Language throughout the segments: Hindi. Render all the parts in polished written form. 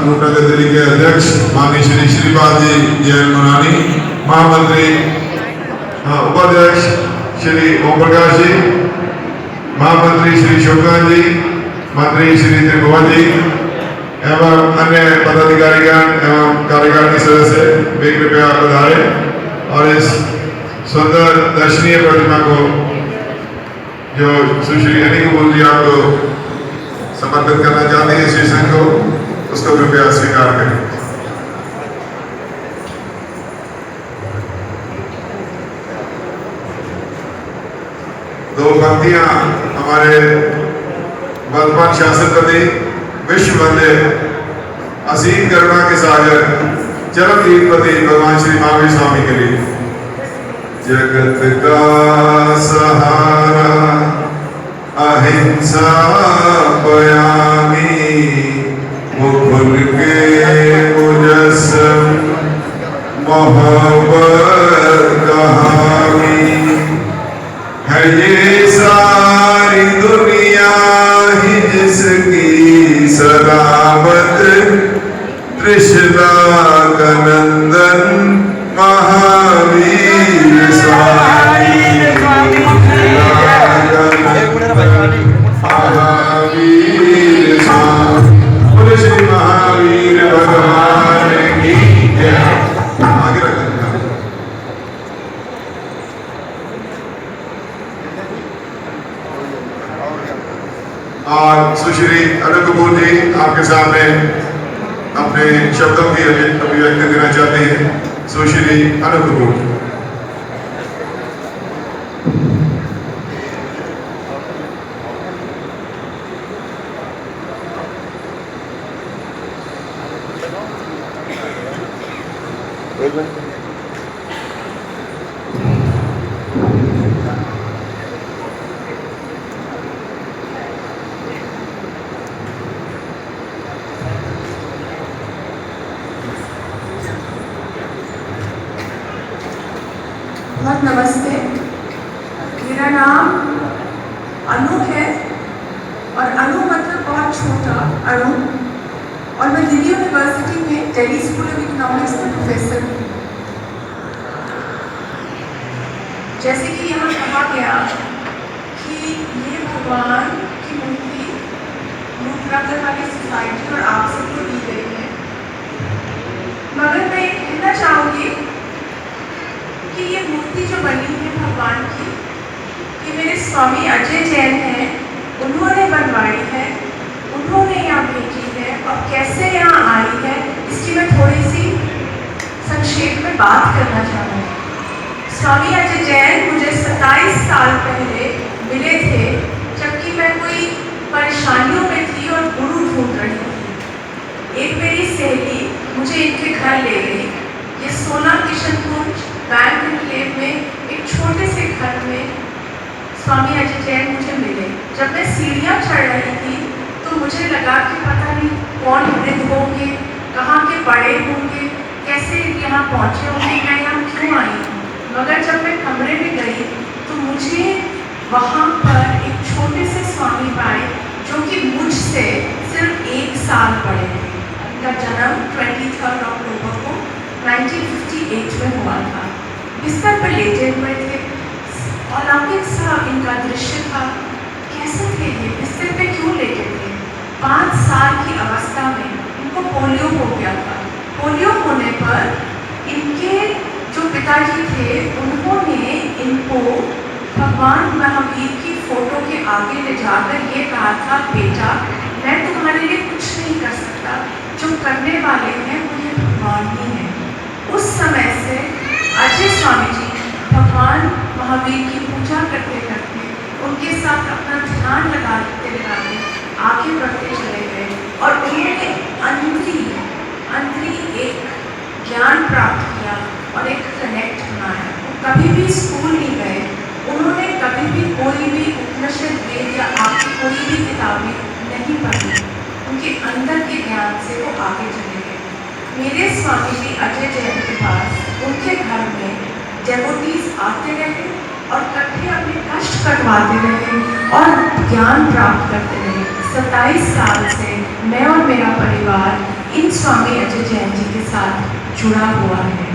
रूपनगर जिले के अध्यक्ष माननीय श्री श्रीपाद जी जैन मनानी, महामंत्री उपाध्यक्ष श्री ओम प्रकाश जी, महामंत्री श्री शिवकांत जी, मंत्री श्री त्रिभुवन जी एवं अन्य पदाधिकारीगण एवं कार्यकारिणी सदस्य वे कृपया पधारे और इस सुंदर दर्शनीय प्रतिमा को जो सुश्री अनिल कपूर जी आपको समर्पित करना चाहते हैं श्री संघ को, उसको कृपया स्वीकार करें। दो पंक्तियां हमारे वर्तमान शासनपति विश्व वंदे असीम करुणा के सागर चरम तीर्थपति भगवान श्री महावीर स्वामी के लिए। जगत का सहारा अहिंसा पयामी, मुकुल के मुजस्सम मोहब्बत कहानी, है ये सारी दुनिया ही जिसकी सदावत, तृष्णा का नंदन महावीर स्वामी, महावीर स्वामी, बोले श्री महावीर भगवान की जय। आगे रखना। और सुश्री अनिल कपूर जी आपके सामने अपने शब्दों की अभिव्यक्ति देना चाहते हैं। सुश्री अनिल कपूर। बहुत नमस्ते। मेरा नाम अनु है और अनु मतलब बहुत छोटा अनु, और मैं दिल्ली यूनिवर्सिटी में दिल्ली स्कूल ऑफ इकोनॉमिक्स में प्रोफेसर हूँ। जैसे कि यहाँ कहा गया कि ये भगवान की मूर्ति रूपनगर वाली सोसाइटी और आप सबको दी गई है, मगर मैं ये कहना चाहूँगी कि ये मूर्ति जो बनी है भगवान की, ये मेरे स्वामी अजय जैन हैं, उन्होंने बनवाई है, उन्होंने यहाँ भेजी है, और कैसे यहाँ आई है इसकी मैं थोड़ी सी संक्षेप में बात करना चाहूँगी। स्वामी अजय जैन मुझे 27 साल पहले मिले थे, जबकि मैं कोई परेशानियों में थी और गुरु ढूंढ रही थी। एक मेरी सहेली मुझे इनके घर ले गई। ये 16 किशनपुर बैंक एनक्लेव में एक छोटे से घर में स्वामी अजय जैन मुझे मिले। जब मैं सीढ़ियाँ चढ़ रही थी तो मुझे लगा कि पता नहीं कौन वृद्ध होंगे, कहाँ के बड़े होंगे, कैसे यहाँ पहुँचे होंगे, मैं यहाँ क्यों आई। मगर जब मैं कमरे में गई तो मुझे वहाँ पर एक छोटे से स्वामी पाए जो कि मुझसे सिर्फ 1 साल बड़े थे। उनका जन्म 23 अक्टूबर को 1958 में हुआ था। बिस्तर पर लेटे हुए थे, अलौकिक सा इनका दृश्य था। कैसे थे ये, बिस्तर पे क्यों लेटे थे? 5 साल की अवस्था में इनको पोलियो हो गया था। पोलियो होने पर इनके जो पिताजी थे उन्होंने इनको भगवान महावीर की फोटो के आगे ले जाकर ये कहा था, बेटा मैं तुम्हारे लिए कुछ नहीं कर सकता, जो करने वाले हैं वो ये भगवान ही है। उस समय से अजय स्वामी जी भगवान महावीर की पूजा करते करते, उनके साथ अपना ध्यान लगाते लगाते आगे बढ़ते चले गए, और उन्होंने अंतरी एक ज्ञान प्राप्त किया और एक कनेक्ट बनाया। वो कभी भी स्कूल नहीं गए, उन्होंने कभी भी कोई भी उपनिषद वेद या आपकी कोई भी किताबें नहीं पढ़ी, उनके अंदर के ज्ञान से वो आगे चले गए। मेरे स्वामी जी अजय जैन के पास उनके घर में डेवोटीज आते रहे और इकट्ठे अपने कष्ट कटवाते रहे और ज्ञान प्राप्त करते रहे। 27 साल से मैं और मेरा परिवार इन स्वामी अजय जैन जी के साथ जुड़ा हुआ है।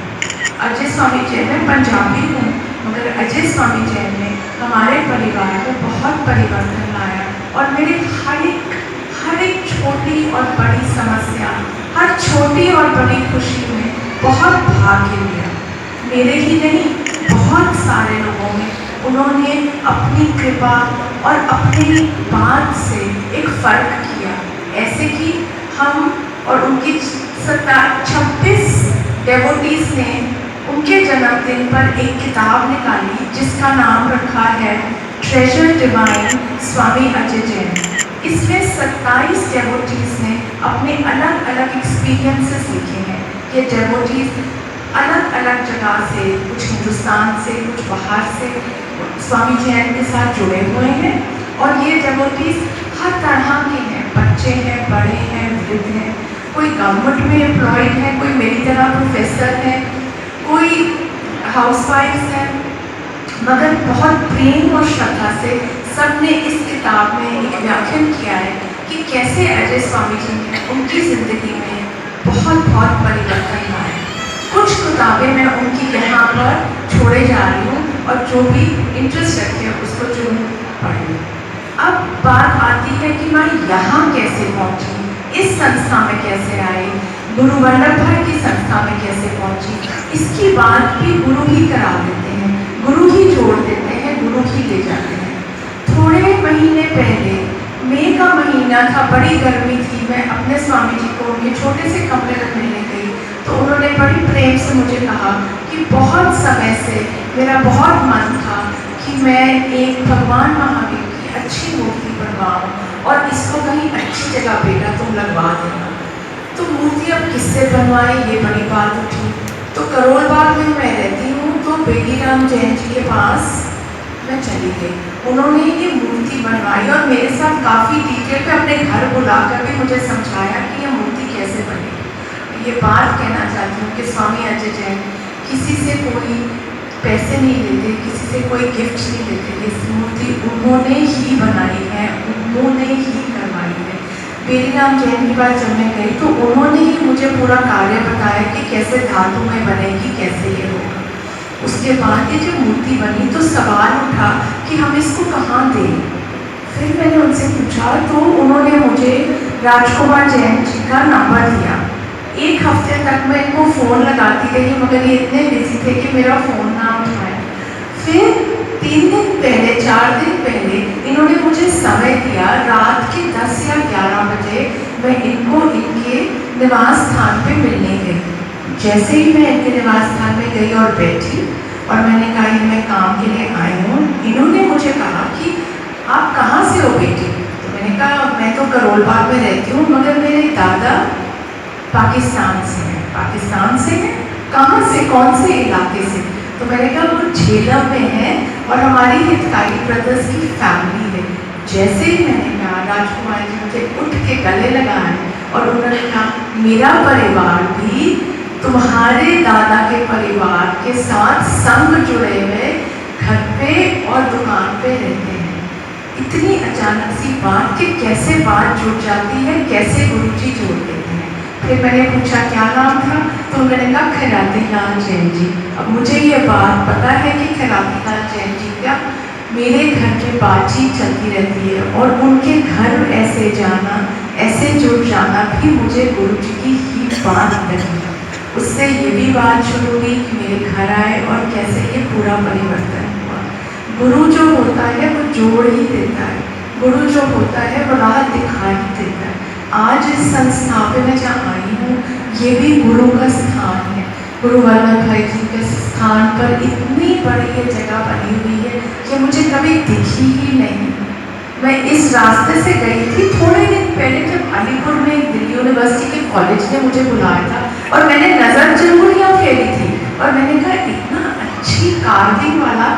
अजय स्वामी जैन, मैं पंजाबी हूँ, मगर अजय स्वामी जैन ने हमारे परिवार में बहुत परिवर्तन लाया और मेरे हर एक छोटी और बड़ी समस्या, हर छोटी और बड़ी खुशी में बहुत भाग्य लिया। मेरे ही नहीं, बहुत सारे लोगों में उन्होंने अपनी कृपा और अपनी बात से एक फ़र्क किया। ऐसे कि हम और उनकी 26 डेवोटीज़ ने उनके जन्मदिन पर एक किताब निकाली जिसका नाम रखा है ट्रेजर डिवाइन स्वामी अजय जैन। इसमें 27 डेवोटीज़ ने अपने अलग अलग एक्सपीरियंसेस लिखे हैं। ये डेवोटीज़ अलग अलग जगह से, कुछ हिंदुस्तान से, कुछ बाहर से स्वामी जैन के साथ जुड़े हुए हैं। और ये डेवोटीज़ हर तरह के हैं, बच्चे हैं, बड़े हैं, वृद्ध हैं, कोई गवर्नमेंट में एम्प्लॉयड है, कोई मेरी तरह प्रोफेसर है, कोई हाउसवाइफ्स हैं, मगर बहुत प्रेम और श्रद्धा से सबने इस किताब में एक व्याख्यान किया है कि कैसे अजय स्वामी जी ने उनकी ज़िंदगी में बहुत परिवर्तन लाए। कुछ किताबें मैं उनकी यहाँ पर छोड़े जा रही हूँ और जो भी इंटरेस्ट रखे उसको जरूर पढ़ें। अब बात आती है कि मैं यहाँ कैसे पहुँची, इस संस्था में कैसे आई, गुरु वल्लभ भाई की संस्था में कैसे पहुँची। इसकी बात भी गुरु ही करा देते हैं, गुरु ही जोड़ देते हैं, गुरु ही ले जाते हैं। थोड़े महीने पहले, मई का महीना था, बड़ी गर्मी थी, मैं अपने स्वामी जी को उनके छोटे से कमरे में मिलने गई तो उन्होंने बड़ी प्रेम से मुझे कहा कि बहुत समय से मेरा बहुत मन था कि मैं एक भगवान महावीर की अच्छी मूर्ति बनवाऊँ और इसको कहीं अच्छी जगह बेटा तुम लगवा देना। तो मूर्ति अब किससे बनवाए, ये बड़ी बात उठी। तो करोल बाग में मैं रहती हूँ, तो बेगीराम जैन जी के पास मैं चली गई। उन्होंने ये मूर्ति बनवाई और मेरे साथ काफ़ी डिटेल पे अपने घर बुलाकर भी मुझे समझाया कि ये मूर्ति कैसे बनेगी। ये बात कहना चाहती हूँ कि स्वामी अजय जैन किसी से कोई पैसे नहीं लेते, किसी से कोई गिफ्ट नहीं लेते। ये मूर्ति उन्होंने ही बनाई है, उन्होंने ही करवाई है। बेरीराम जैन के पास जब मैं गई तो उन्होंने ही मुझे पूरा कार्य बताया कि कैसे धातु में बनेगी, कैसे ये होगा। उसके बाद ये जब मूर्ति बनी तो सवाल उठा कि हम इसको कहाँ दें। फिर मैंने उनसे पूछा तो उन्होंने मुझे राजकुमार जैन जी का नंबर दिया। एक हफ्ते तक मैं इनको फ़ोन लगाती रही, मगर ये इतने बिजी थे कि मेरा फ़ोन ना उठाया। फिर 3 दिन पहले, 4 दिन पहले इन्होंने मुझे समय दिया, रात के 10 या 11 बजे मैं इनको इनके निवास स्थान पे मिलने गई। जैसे ही मैं इनके निवास स्थान में गई और बैठी और मैंने कहा कि मैं काम के लिए आई हूँ, इन्होंने मुझे कहा कि आप कहाँ से हो बेटी। तो मैंने कहा मैं तो करोल बाग में रहती हूँ, मगर मेरे दादा पाकिस्तान से हैं। पाकिस्तान से हैं? कहाँ से, कौन से इलाके से? तो मैंने कहा वो झेलम में है और हमारी हितकारी ब्रदर्स की फैमिली है। जैसे ही मैंने कहा, राजकुमार जी मुझे उठ के गले लगाए और उन्होंने कहा मेरा परिवार भी तुम्हारे दादा के परिवार के साथ संग जुड़े हुए घर पे और दुकान पे रहते हैं। इतनी अचानक सी बात कि कैसे बात जुड़ जाती है, कैसे गुरुजी जोड़ देते हैं। फिर मैंने पूछा क्या नाम था, तो उन्होंने कहा खैराती लाल जैन जी। अब मुझे ये बात पता है कि खैराती लाल जैन जी का मेरे घर में बातचीत चलती रहती है और उनके घर ऐसे जाना, ऐसे जुड़ जाना भी मुझे गुरुजी की ही बात लगी। उससे ये भी बात शुरू हुई कि मेरे घर आए और कैसे ये पूरा परिवर्तन हुआ। गुरु जो होता है वो जोड़ ही देता है, गुरु जो होता है वो राह दिखा ही देता है। आज इस संस्था पे मैं जहाँ आई हूँ, ये भी गुरु का स्थान है। गुरु वल्लभ भाई जी के स्थान पर इतनी बड़ी ये जगह बनी हुई है कि मुझे कभी दिखी ही नहीं। मैं इस रास्ते से गई थी थोड़े दिन पहले, जब अलीपुर में दिल्ली यूनिवर्सिटी के कॉलेज ने मुझे बुलाया था और मैंने नज़र जरूर यहाँ फेरी थी और मैंने कहा इतना अच्छी कार्विंग वाला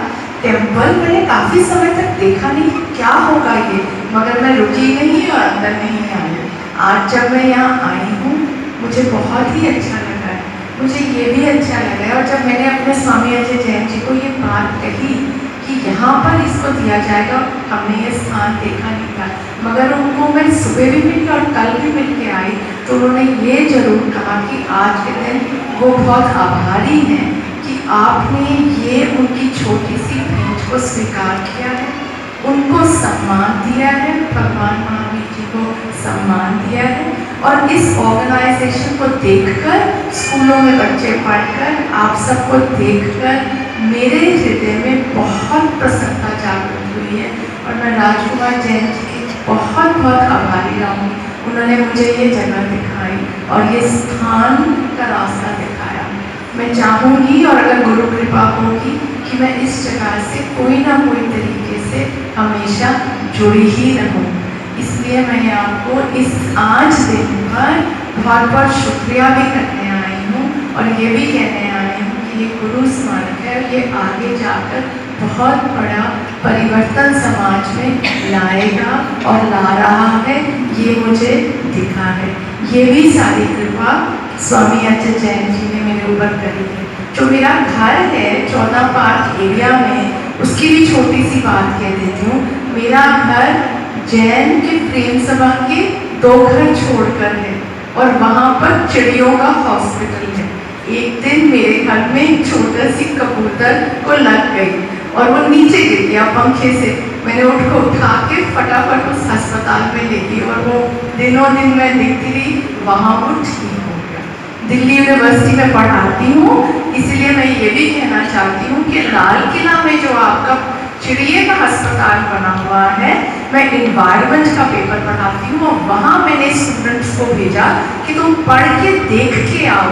टेम्पल मैंने काफ़ी समय तक देखा नहीं, क्या होगा ये। मगर मैं रुकी नहीं और अंदर नहीं आई। आज जब मैं यहाँ आई हूँ मुझे बहुत ही अच्छा लगा है, मुझे ये भी अच्छा लगा है। और जब मैंने अपने स्वामी अजय जैन जी को ये बात कही कि यहाँ पर इसको दिया जाएगा, हमने ये स्थान देखा नहीं था, मगर उनको मैं सुबह भी मिली और कल भी मिल के आई तो उन्होंने ये जरूर कहा कि आज के दिन वो बहुत आभारी हैं कि आपने ये उनकी छोटी सी भेंट को स्वीकार किया है, उनको सम्मान दिया है, भगवान महावीर जी को सम्मान दिया है। और इस ऑर्गेनाइजेशन को देखकर, स्कूलों में बच्चे पढ़कर, आप सबको देखकर मेरे हृदय में बहुत प्रसन्नता जागृत हुई है और मैं राजकुमार जैन जी की बहुत बहुत आभारी रहूँगी। उन्होंने मुझे ये जगह दिखाई और ये स्थान का रास्ता दिखाया। मैं चाहूँगी और अगर गुरु कृपा होगी कि मैं इस जगह से कोई ना कोई तरीके से हमेशा जुड़ी ही रहूँ। इसलिए मैं आपको इस आज दिन पर बहुत बहुत शुक्रिया भी करने आई हूँ और ये भी कहने आई हूँ कि ये गुरु स्मारक है, ये आगे जाकर बहुत बड़ा परिवर्तन समाज में लाएगा और ला रहा है, ये मुझे दिखा है। ये भी सारी कृपा स्वामी अजय जैन जी ने मेरे ऊपर करी है। जो मेरा घर है 14 पार्क एरिया में, उसकी भी छोटी सी बात कह देती हूँ। मेरा घर जैन के प्रेम सभा के 2 घर छोड़कर है और वहाँ पर चिड़ियों का हॉस्पिटल है। एक दिन मेरे घर में एक छोटा सी कबूतर को लग गई और वो नीचे गिर गया पंखे से। मैंने उसको उठा के फटाफट उस अस्पताल में ले गई और वो दिनों दिन मैं देखती रही, वहाँ वो ठीक हो गया। दिल्ली यूनिवर्सिटी में पढ़ाती हूँ, इसलिए मैं ये भी कहना चाहती हूँ कि लाल किला में जो आपका चिड़िए का अस्पताल बना हुआ है, मैं इन्वायरमेंट का पेपर पढ़ाती हूँ और वहाँ मैंने स्टूडेंट्स को भेजा कि तुम पढ़ के देख के आओ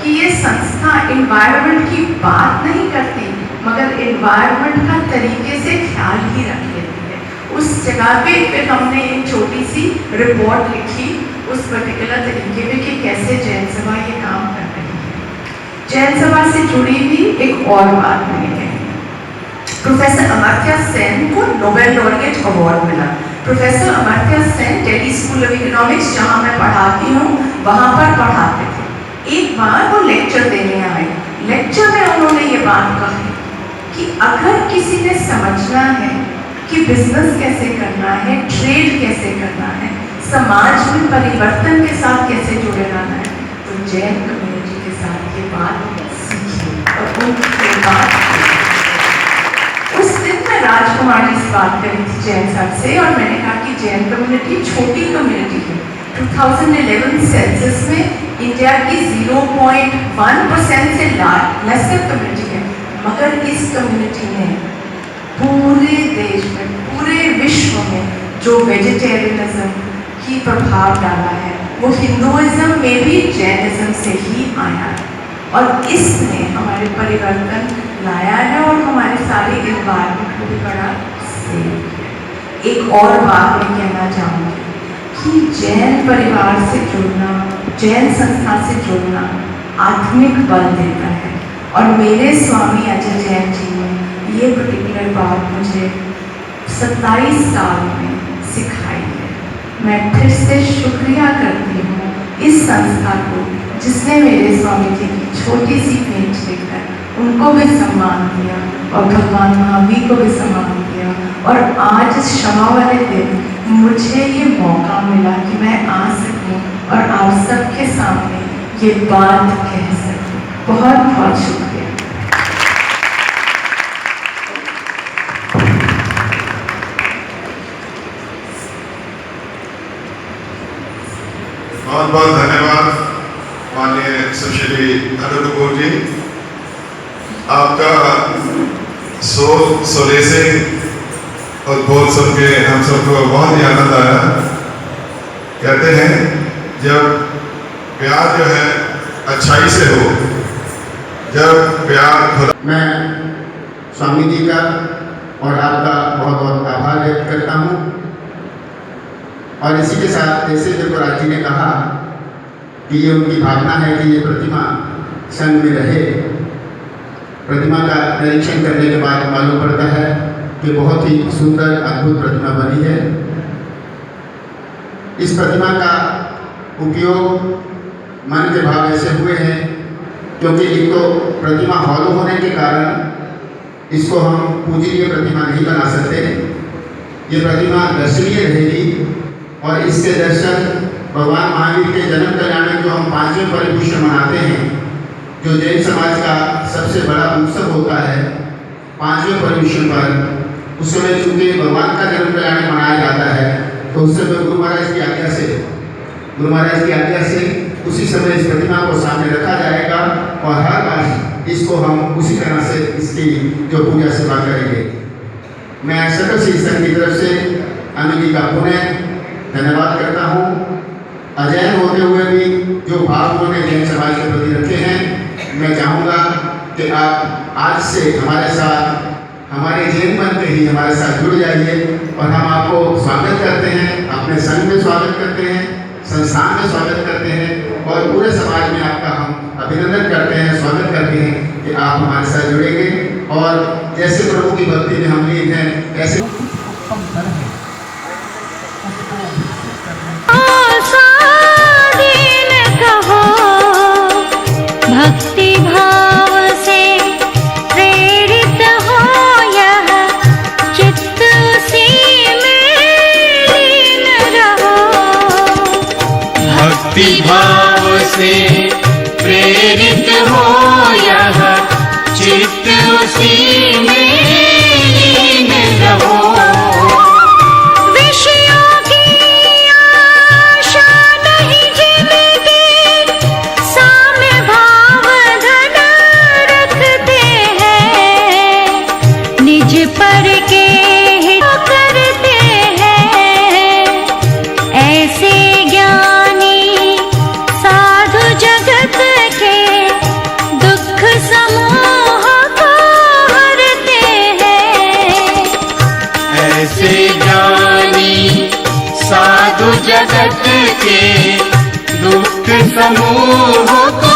कि ये संस्था इन्वायरमेंट की बात नहीं करती मगर इन्वायरमेंट का तरीके से ख्याल ही रख लेती है। उस जगह पे फिर हमने एक छोटी सी रिपोर्ट लिखी उस पर्टिकुलर तरीके पे कि कैसे जैन सभा ये काम कर रही है। जैन सभा से जुड़ी हुई एक और बात मैंने कही। प्रोफेसर अमर्त्य सेन को नोबेल लॉरेट अवार्ड मिला। Professor Amartya Sen Delhi school of economics जहाँ मैं पढ़ाती हूँ वहाँ पर पढ़ाते थे। एक बार वो लेक्चर देने आए। लेक्चर में उन्होंने ये बात कही कि अगर किसी ने समझना है कि बिजनेस कैसे करना है, ट्रेड कैसे करना है, समाज में परिवर्तन के साथ कैसे जुड़े रहना है, तो जैन कम्युनिटी के साथ ये बात सीखिए और उनकी बात। उस दिन मैं राजकुमार जी से बात करी थी जैन सर से और मैंने कहा कि जैन कम्युनिटी छोटी कम्युनिटी है। 2011 सेंसस में इंडिया की 0.1% से लेसर कम्युनिटी है, मगर इस कम्युनिटी ने पूरे देश में, पूरे विश्व में जो वेजिटेरियनिज्म की प्रभाव डाला है वो हिंदुइज्म में भी जैनिज्म से ही आया है और इसने हमारे परिवर्तन लाया है और हमारे सारे एनवायरमेंट को भी बड़ा सेव किया। एक और बात मैं कहना चाहूँगी कि जैन परिवार से जुड़ना, जैन संस्था से जुड़ना आत्मिक बल देता है और मेरे स्वामी अजय जैन जी ने ये पर्टिकुलर बात मुझे 27 साल में सिखाई है। मैं फिर से शुक्रिया करती हूँ इस संस्था को जिसने मेरे स्वामी जी की छोटी सी भेंट देकर उनको भी सम्मान दिया और भगवान महावीर को भी सम्मान दिया और आज इस क्षमा वाले दिन मुझे ये मौका मिला कि मैं आ सकूं और आप सबके सामने ये बात कह सकूं। बहुत बहुत शुक्रिया। बहुत बहुत धन्यवाद माननीय सुश्री अरुण कपूर जी। आपका सोले से उद्बोध सुन के हम सबको बहुत ही आनंद आया। कहते हैं जब प्यार जो है अच्छाई से हो, जब प्यार खुदा। मैं स्वामी जी का और आपका बहुत बहुत आभार व्यक्त करता हूँ और इसी के साथ जैसे जब राज जी ने कहा कि ये उनकी भावना है कि ये प्रतिमा संग में रहे। प्रतिमा का निरीक्षण करने के बाद मालूम पड़ता है कि बहुत ही सुंदर अद्भुत प्रतिमा बनी है। इस प्रतिमा का उपयोग मन के भाव ऐसे हुए हैं क्योंकि एक तो प्रतिमा हॉलो होने के कारण इसको हम पूजनीय प्रतिमा नहीं बना सकते। ये प्रतिमा दर्शनीय रहेगी और इसके दर्शन भगवान महावीर के जन्म कल्याण में जो हम 5वें परिभूषण मनाते हैं, जो जैन समाज का सबसे बड़ा उत्सव होता है 5वें परिभूषण पर, उस समय चूंकि भगवान का जन्म कल्याण मनाया जाता है, तो उस समय गुरु महाराज की आज्ञा से उसी समय इस प्रतिमा को सामने रखा जाएगा और हर बार इसको हम उसी तरह से इसकी जो पूजा सेवा करेंगे। मैं सकल श्री संघ की तरफ से अनु जी का पुनः धन्यवाद करता हूँ। अजैन होते हुए भी जो भाव उन्होंने जैन समाज के प्रति रखे हैं, मैं चाहूँगा कि आप आज से हमारे साथ, हमारे जैन बन के ही हमारे साथ जुड़ जाइए और हम आपको स्वागत करते हैं, अपने संघ में स्वागत करते हैं, संस्थान में स्वागत करते हैं और पूरे समाज में आपका हम अभिनंदन करते हैं, स्वागत करते हैं कि आप हमारे साथ जुड़ेंगे और जैसे प्रभु की भक्ति में हम लीन हैं ऐसे भक्ति भाव से प्रेरित हो यह चित्त उसी में लीन रहो। भक्ति भाव से प्रेरित हो यह चित्त उसी में लीन रहो। पर के करते हैं ऐसे ज्ञानी साधु जगत के दुख समूह को हरते हैं। ऐसे ज्ञानी साधु जगत के दुख समूह को